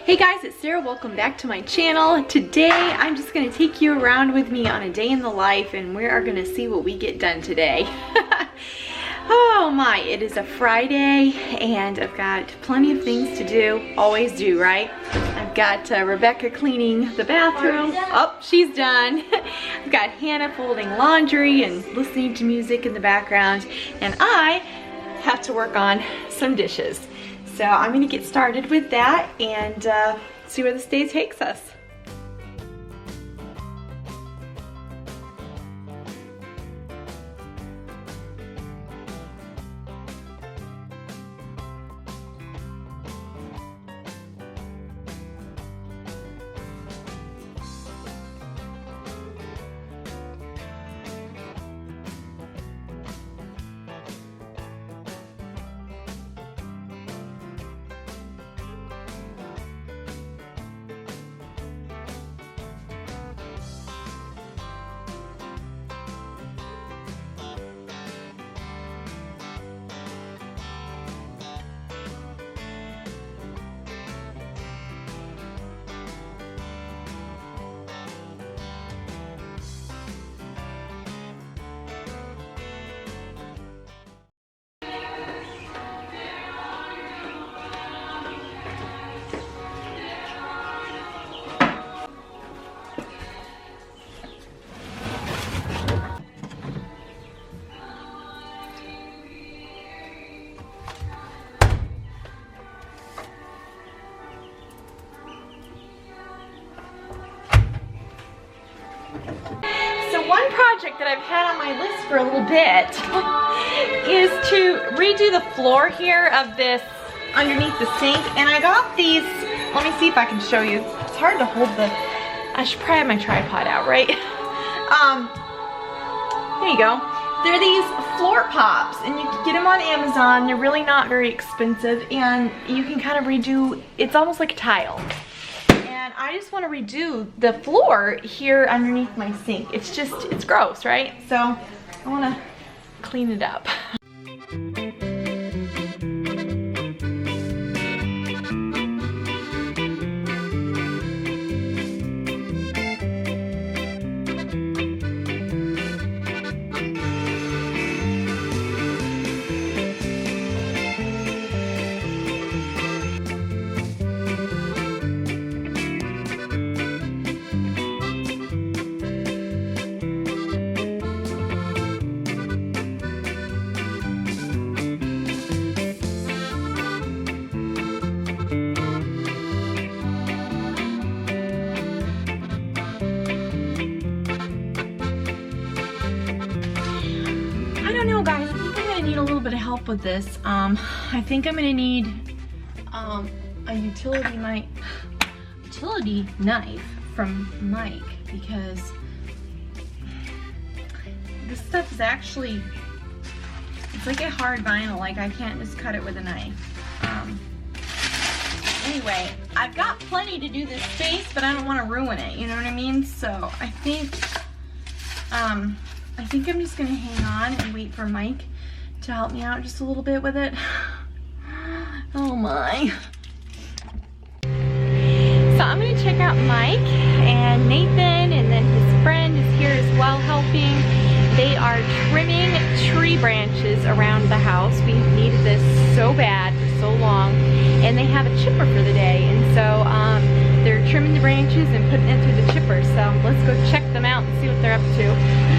Hey guys, it's Sarah. Welcome back to my channel. Today I'm just going to take you around with me on a day in the life, and we are going to see what we get done today. Oh my, it is a Friday and I've got plenty of things to do. Always do, right? I've got Rebecca cleaning the bathroom. Oh, she's done. I've got Hannah folding laundry and listening to music in the background, and I have to work on some dishes. So I'm going to get started with that and see where this day takes us. One project that I've had on my list for a little bit is to redo the floor here of this underneath the sink. And I got these, let me see if I can show you. It's hard to hold the, I should probably have my tripod out, right? There you go. They're these floor pops, and you can get them on Amazon. They're really not very expensive, and you can kind of redo, it's almost like a tile. I just want to redo the floor here underneath my sink. It's just, it's gross, right? So I want to clean it up. Guys, I think I'm gonna need a little bit of help with this. I think I'm gonna need a utility knife from Mike, because this stuff is actually, it's like a hard vinyl. Like, I can't just cut it with a knife. Anyway, I've got plenty to do this space, but I don't want to ruin it. You know what I mean? So I think I'm just gonna hang on and wait for Mike to help me out just a little bit with it. Oh my. So I'm gonna check out Mike and Nathan, and then his friend is here as well helping. They are trimming tree branches around the house. We've needed this so bad for so long, and they have a chipper for the day, and so they're trimming the branches and putting it through the chipper. So let's go check them out and see what they're up to.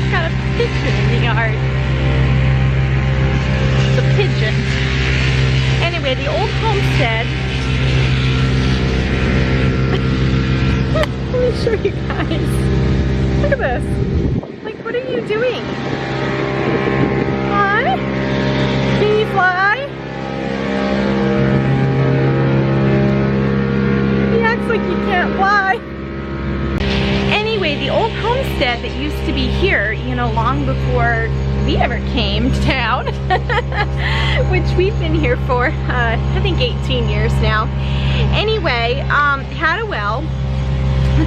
Somebody's got a pigeon in the yard. It's a pigeon. Anyway, the old homestead. Let me show you guys. Look at this. Like, what are you doing? Hi? Can you fly? He acts like he can't fly. Anyway, the old homestead that used to be here, you know, long before we ever came to town, which we've been here for, I think 18 years now. Anyway, had a well.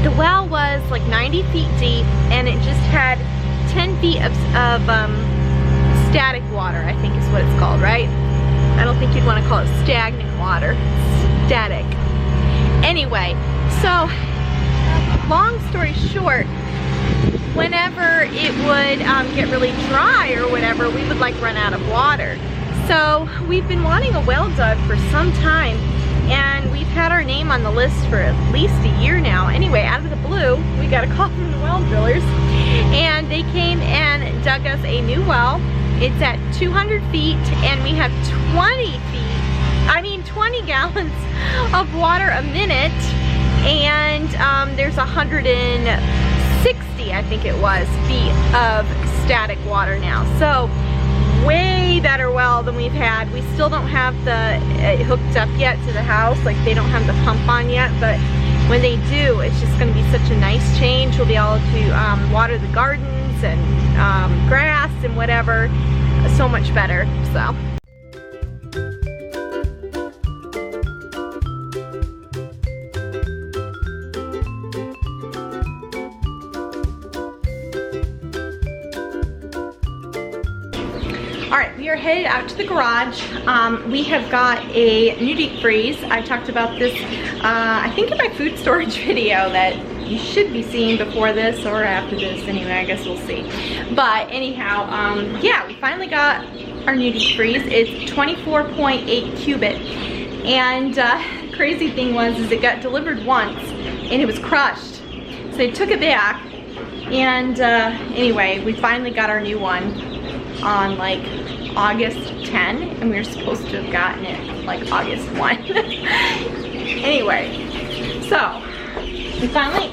The well was like 90 feet deep, and it just had 10 feet of static water, I think is what it's called, right? I don't think you'd want to call it stagnant water. Static. Anyway, so long story short, whenever it would get really dry or whatever, we would like run out of water. So we've been wanting a well dug for some time, and we've had our name on the list for at least a year now. Anyway, out of the blue, we got a call from the well drillers, and they came and dug us a new well. It's at 200 feet, and we have 20 gallons of water a minute, and there's 160, I think it was, feet of static water now. So way better well than we've had. We still don't have the hooked up yet to the house, like they don't have the pump on yet, but when they do, it's just going to be such a nice change. We'll be able to water the gardens and grass and whatever, so much better. So alright, we are headed out to the garage. We have got a new deep freeze. I talked about this, I think in my food storage video that you should be seeing before this or after this. Anyway, I guess we'll see. But anyhow, yeah, we finally got our new deep freeze. It's 24.8 cubic. And crazy thing was is it got delivered once and it was crushed. So they took it back. And anyway, we finally got our new one on like August 10, and we were supposed to have gotten it like August 1. Anyway, so we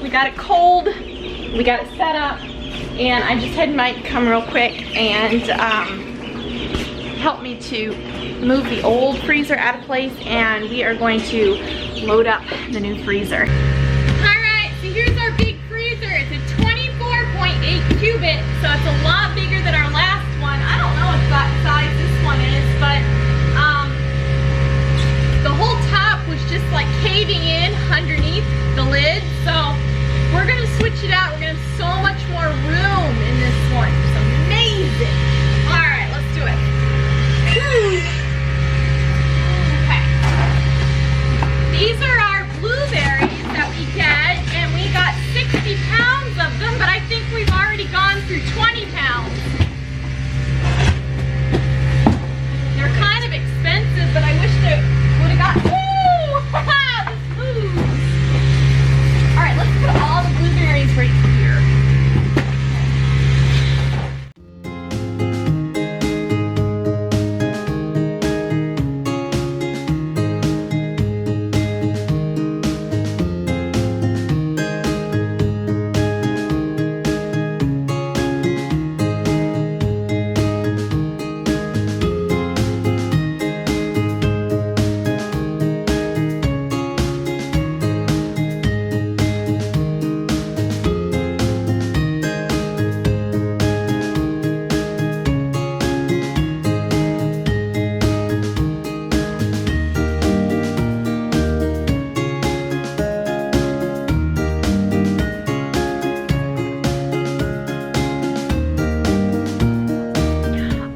got it cold, we got it set up, and I just had Mike come real quick and help me to move the old freezer out of place, and we are going to load up the new freezer. Alright, so here's our big freezer. It's a 24.8 cubic, so it's a lot bigger than our last one. I don't know what size this one is, but the whole top was just like caving in underneath the lid, so we're gonna switch it out. We're gonna have so much more room in this one. It's amazing. Alright, let's do it. Woo. Okay. These are our blueberries that we get, and we got 60 pounds of them, but I think we've already gone through 20 pounds. They're kind of expensive, but I wish they would have got, woo! This moves. Alright, let's put all the blueberries right here.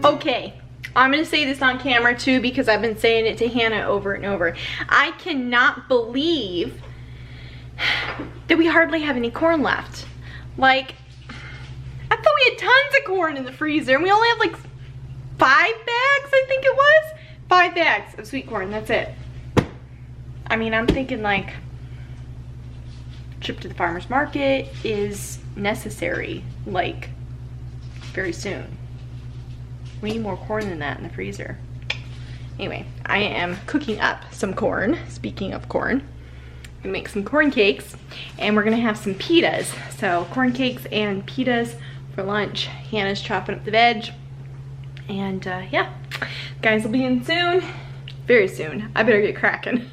Okay, I'm going to say this on camera too because I've been saying it to Hannah over and over. I cannot believe that we hardly have any corn left. Like, I thought we had tons of corn in the freezer and we only have like 5 bags, I think it was. 5 bags of sweet corn, that's it. I mean, I'm thinking like a trip to the farmer's market is necessary. Like, very soon. We need more corn than that in the freezer. Anyway, I am cooking up some corn. Speaking of corn, I'm gonna make some corn cakes, and we're gonna have some pitas. So corn cakes and pitas for lunch. Hannah's chopping up the veg, and yeah, guys will be in soon, very soon. I better get cracking.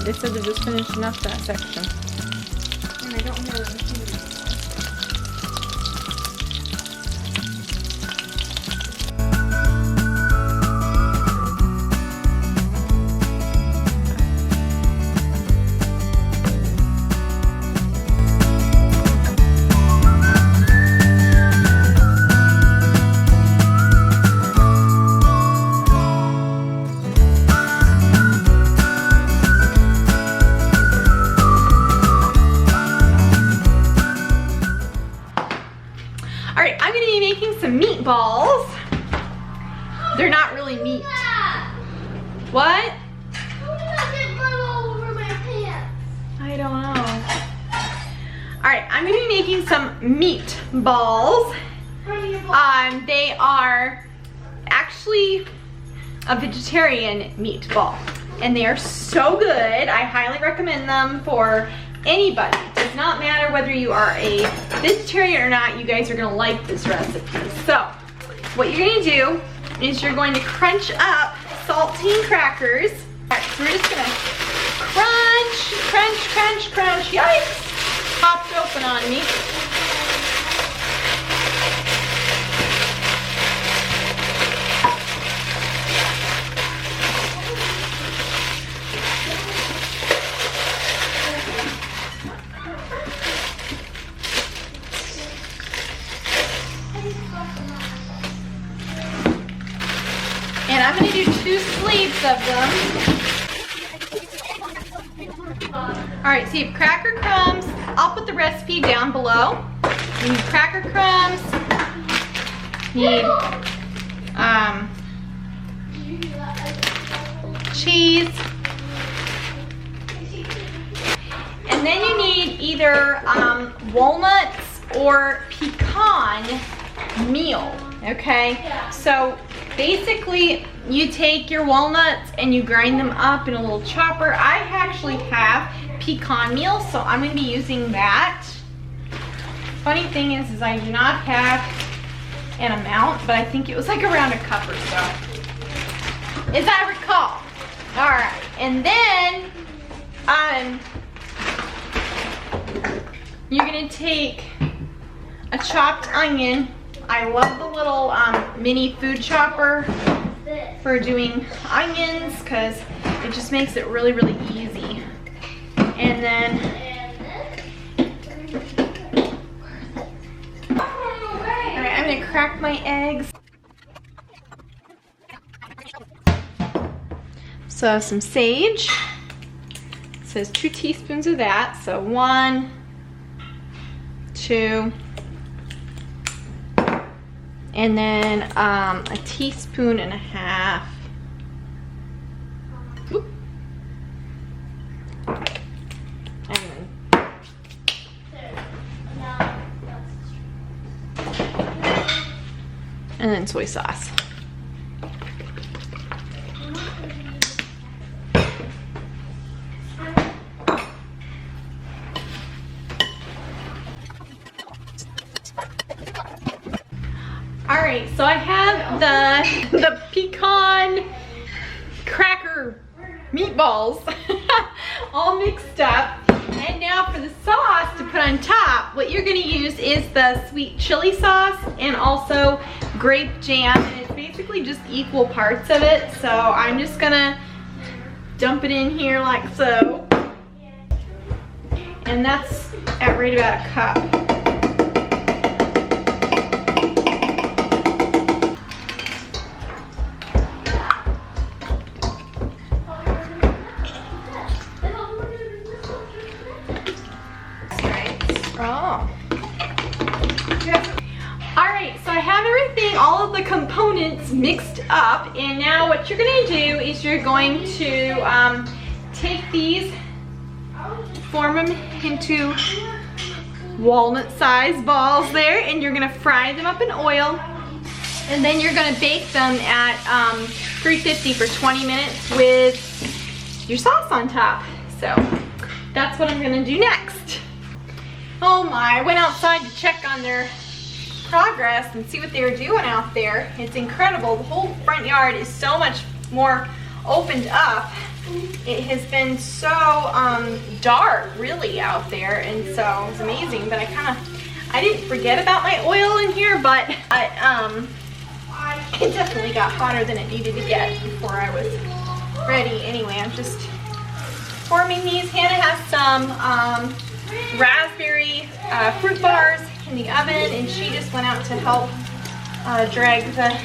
They said they're just finishing up that section. And I don't have a machine. Alright, I'm going to be making some meatballs. They're not really meat. What? How did I get blood all over my pants? I don't know. Alright, I'm going to be making some meatballs. They are actually a vegetarian meatball. And they are so good. I highly recommend them for anybody. It does not matter whether you are a vegetarian or not, you guys are gonna like this recipe. So, what you're gonna do is you're going to crunch up saltine crackers. Alright, so we're just gonna crunch, crunch, crunch, crunch. Yikes! Popped open on me. And I'm going to do 2 sleeves of them. Alright, so you have cracker crumbs. I'll put the recipe down below. You need cracker crumbs. You need cheese. And then you need either walnuts or pecan meal. Okay? So basically, you take your walnuts and you grind them up in a little chopper. I actually have pecan meal, so I'm going to be using that. Funny thing is I do not have an amount, but I think it was like around a cup or so, as I recall. Alright, and then you're going to take a chopped onion. I love the little mini food chopper for doing onions because it just makes it really, really easy. And then, alright, I'm gonna crack my eggs. So some sage. It says 2 teaspoons of that. So 1, 2. And then a 1.5 teaspoons. And then soy sauce. Alright, so I have the pecan cracker meatballs all mixed up. And now for the sauce to put on top, what you're going to use is the sweet chili sauce and also grape jam. And it's basically just equal parts of it. So I'm just going to dump it in here like so. And that's at right about a cup. Oh. Alright, so I have everything, all of the components mixed up, and now what you're going to do is you're going to take these, form them into walnut-sized balls there, and you're going to fry them up in oil, and then you're going to bake them at 350 for 20 minutes with your sauce on top. So that's what I'm going to do next. Oh my, I went outside to check on their progress and see what they were doing out there. It's incredible. The whole front yard is so much more opened up. It has been so dark really out there, and so it's amazing. But I didn't forget about my oil in here, but it definitely got hotter than it needed to get before I was ready. Anyway, I'm just forming these. Hannah has some raspberry fruit bars in the oven, and she just went out to help drag the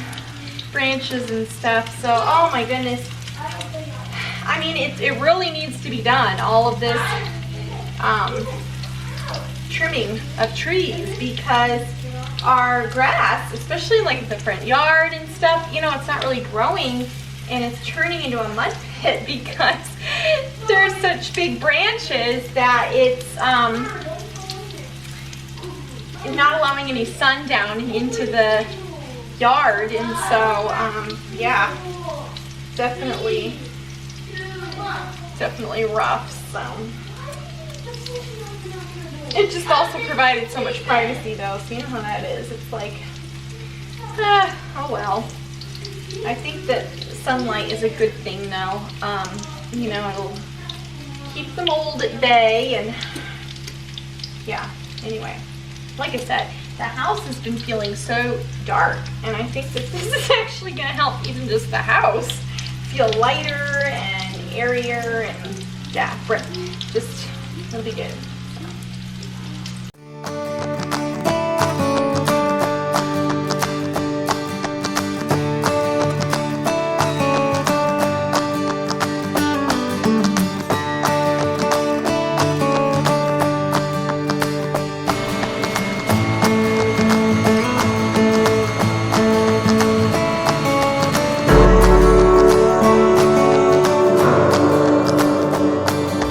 branches and stuff. So, oh my goodness. I mean, it really needs to be done, all of this trimming of trees, because our grass, especially like the front yard and stuff, you know, it's not really growing, and it's turning into a mud pit because there's such big branches that it's not allowing any sun down into the yard. And so yeah, definitely rough. So it just also provided so much privacy though, so you know how that is. It's like, oh well. I think that sunlight is a good thing though. You know, it'll keep the mold at bay, and yeah, anyway. Like I said, the house has been feeling so dark, and I think that this is actually going to help even just the house feel lighter and airier, and yeah, just, it'll be good.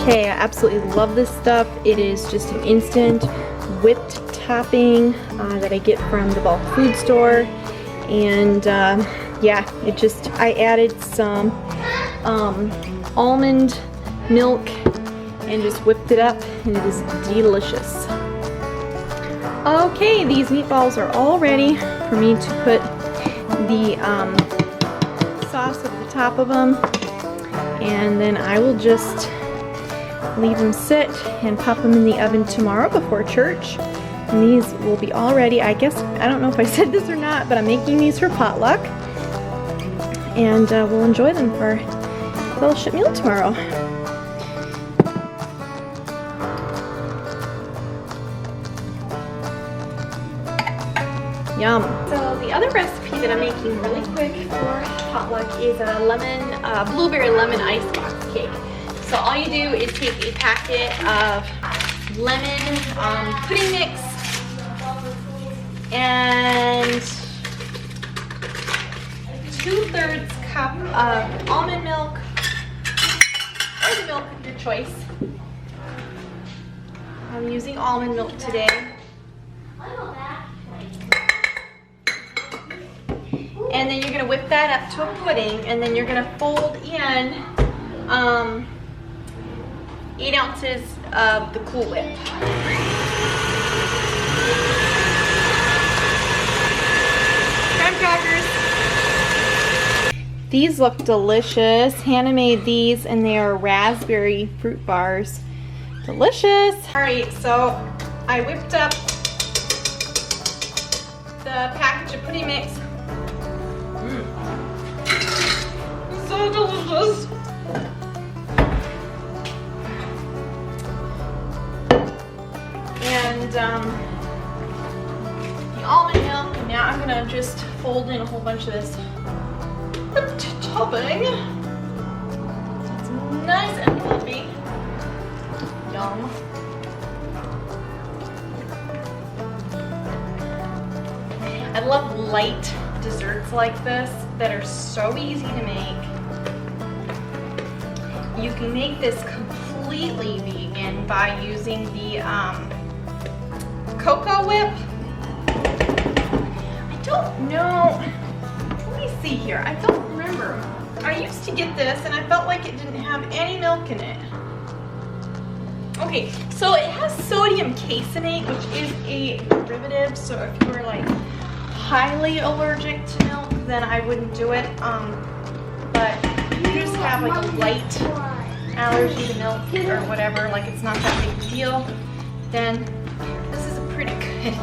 Okay, I absolutely love this stuff. It is just an instant whipped topping that I get from the bulk food store, and yeah, I added some almond milk and just whipped it up, and it is delicious. Okay, these meatballs are all ready for me to put the sauce at the top of them, and then I will just leave them sit and pop them in the oven tomorrow before church. And these will be all ready. I guess, I don't know if I said this or not, but I'm making these for potluck, and we'll enjoy them for fellowship meal tomorrow. Yum. So the other recipe that I'm making really quick for potluck is a blueberry lemon icebox cake. So all you do is take a packet of lemon pudding mix and 2/3 cup of almond milk, or the milk of your choice. I'm using almond milk today. And then you're going to whip that up to a pudding, and then you're going to fold in 8 ounces of the Cool Whip. Graham crackers. These look delicious. Hannah made these, and they are raspberry fruit bars. Delicious. Alright, so I whipped up the package of pudding mix. So delicious. And the almond milk, and now I'm gonna just fold in a whole bunch of this topping. It's nice and fluffy. Yum. I love light desserts like this that are so easy to make. You can make this completely vegan by using the cocoa whip. I don't know. Let me see here. I don't remember. I used to get this and I felt like it didn't have any milk in it. Okay, so it has sodium caseinate, which is a derivative. So if you were like highly allergic to milk, then I wouldn't do it. But if you just have like a light allergy to milk or whatever, like it's not that big a deal, then this is a pretty good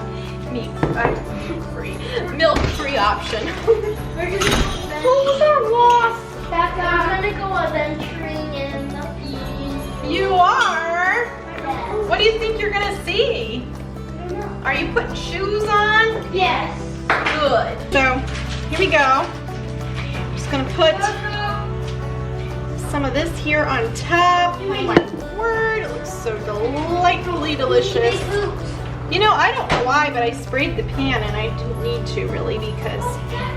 milk-free option. Those are wasps. I'm gonna go adventuring in the field. You are? Yes. What do you think you're gonna see? I don't know. Are you putting shoes on? Yes. Good. So, here we go. I'm just gonna put some of this here on top. Oh my word, it looks so delightfully delicious. You know, I don't know why, but I sprayed the pan and I didn't need to really because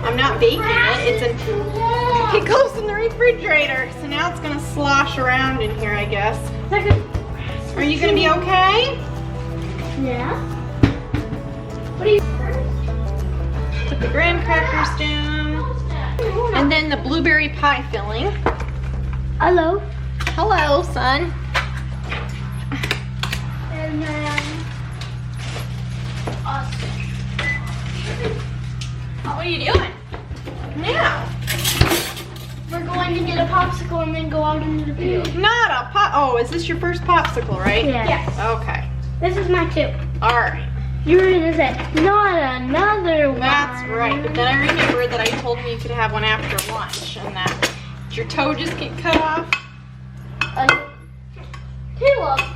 I'm not baking it. It goes in the refrigerator. So now it's gonna slosh around in here, I guess. Are you gonna be okay? Yeah. What do you? Put the graham crackers down. And then the blueberry pie filling. Hello. Hello, son. And then What are you doing? Now. we're going to get a popsicle and then go out into the field. Not a pop. Oh, is this your first popsicle, right? Yes. Okay. This is my two. All right. You were gonna say not another one. That's right. But then I remembered that I told you you could have one after lunch, and that did your toe just get cut off? Two of them.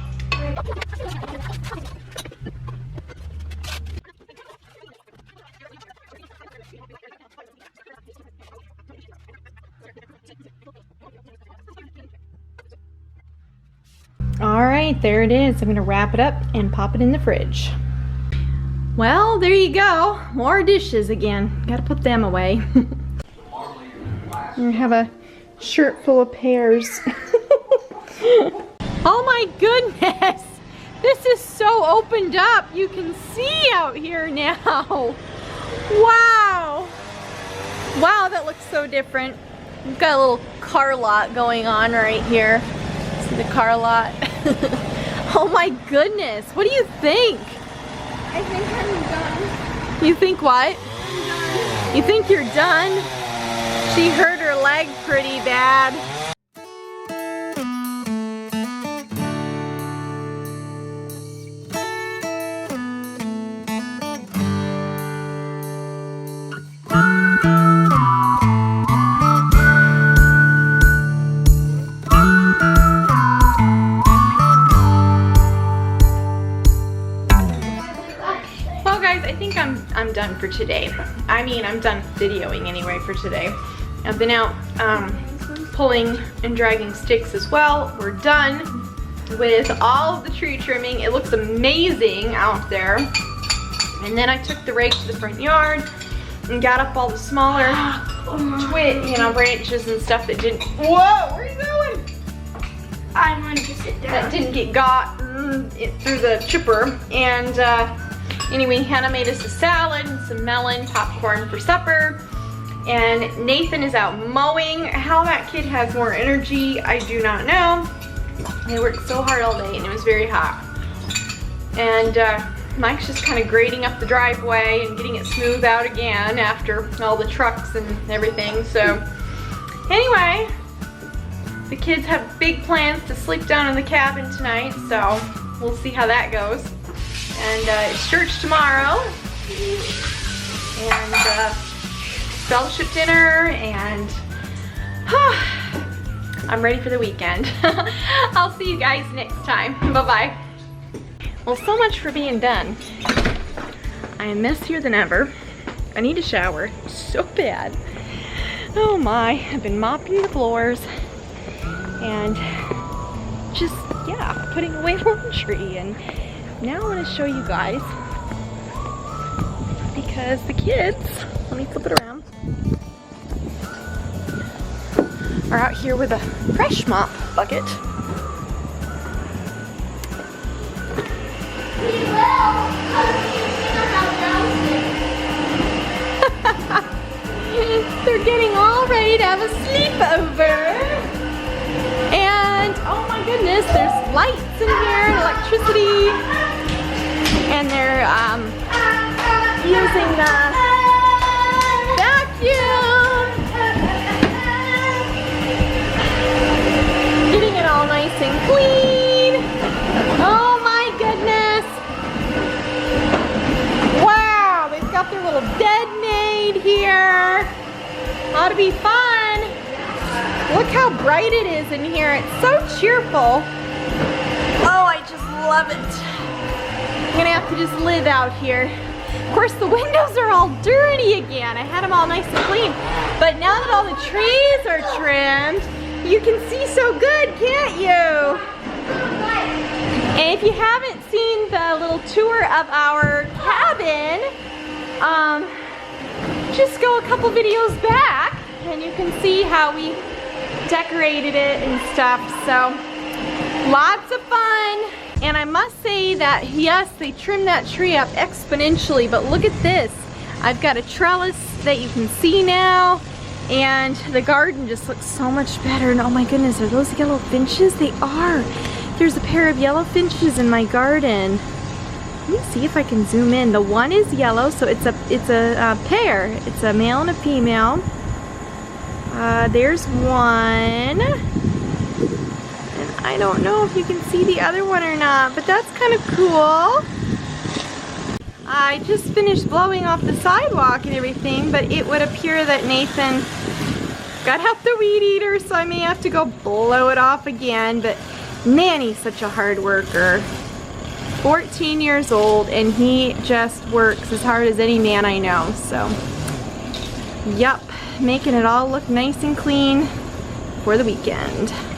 All right, there it is. I'm gonna wrap it up and pop it in the fridge. Well, there you go. More dishes again. Gotta put them away. I have a shirt full of pears. Oh my goodness! This is so opened up. You can see out here now. Wow! Wow, that looks so different. We've got a little car lot going on right here. See the car lot? Oh my goodness, what do you think? I think I'm done. You think what? I'm done. You think you're done? She hurt her leg pretty bad. I'm done for today. I mean, I'm done videoing anyway for today. I've been out pulling and dragging sticks as well. We're done with all of the tree trimming. It looks amazing out there. And then I took the rake to the front yard and got up all the smaller branches and stuff that didn't. Whoa, where are you going? I wanted to sit down. That didn't get got through the chipper. And anyway, Hannah made us a salad and some melon popcorn for supper. And Nathan is out mowing. How that kid has more energy, I do not know. They worked so hard all day and it was very hot. And Mike's just kind of grading up the driveway and getting it smooth out again after all the trucks and everything. So anyway, the kids have big plans to sleep down in the cabin tonight, so we'll see how that goes. And it's church tomorrow, and fellowship dinner, and I'm ready for the weekend. I'll see you guys next time. Bye-bye. Well, so much for being done. I am messier than ever. I need a shower so bad. Oh my, I've been mopping the floors and just, yeah, putting away laundry. And now I want to show you guys, because because the kids, let me flip it around, are out here with a fresh mop bucket. They're getting all ready to have a sleepover. And oh my goodness, there's lights in here and electricity. And they're using the vacuum. Getting it all nice and clean. Oh my goodness. Wow, they've got their little bed made here. Ought to be fun. Look how bright it is in here. It's so cheerful. Oh, I just love it. I'm gonna have to just live out here. Of course, the windows are all dirty again. I had them all nice and clean. But now that all the trees are trimmed, you can see so good, can't you? And if you haven't seen the little tour of our cabin, just go a couple videos back and you can see how we decorated it and stuff. So lots of fun. And I must say that yes, they trimmed that tree up exponentially, but look at this. I've got a trellis that you can see now, and the garden just looks so much better. And oh my goodness, are those yellow finches? They are. There's a pair of yellow finches in my garden. Let me see if I can zoom in. The one is yellow, so it's a pair. It's a male and a female. There's one. And I don't know if you can see the other one or not, but that's kind of cool. I just finished blowing off the sidewalk and everything, but it would appear that Nathan got out the weed eater, so I may have to go blow it off again. But man, he's such a hard worker. 14 years old, and he just works as hard as any man I know. So, yep, making it all look nice and clean for the weekend.